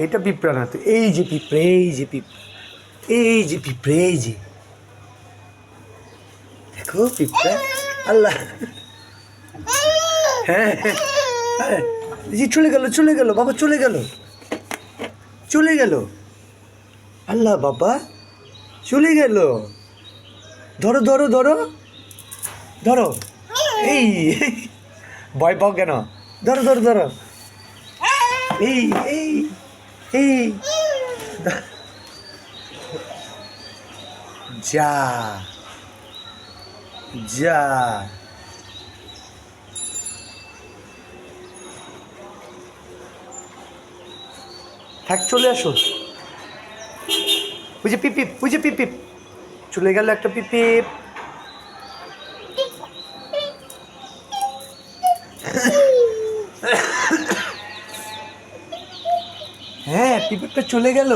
এটা পিঁপড়া না তো, এই যে পিঁপড়ে, এই যে পিঁপড়ে, এই যে পিঁপড়ে, এই যে দেখো পিঁপড়া। আল্লাহ, হ্যাঁ হ্যাঁ, জি চলে গেল, চলে গেল বাবা, চলে গেল, চলে গেল। আল্লাহ বাবা, চলে গেল। ধরো ধরো ধরো ধরো, এই ভয় পাও কেন? ধরো ধরো ধরো, এই এই এই যা যা, থাক, চলে আসো। ওই যে পিপিপ, ওই যে পিপিপ, চলে গেল একটা পিপিপ। হ্যাঁ, পিপিপটা চলে গেল।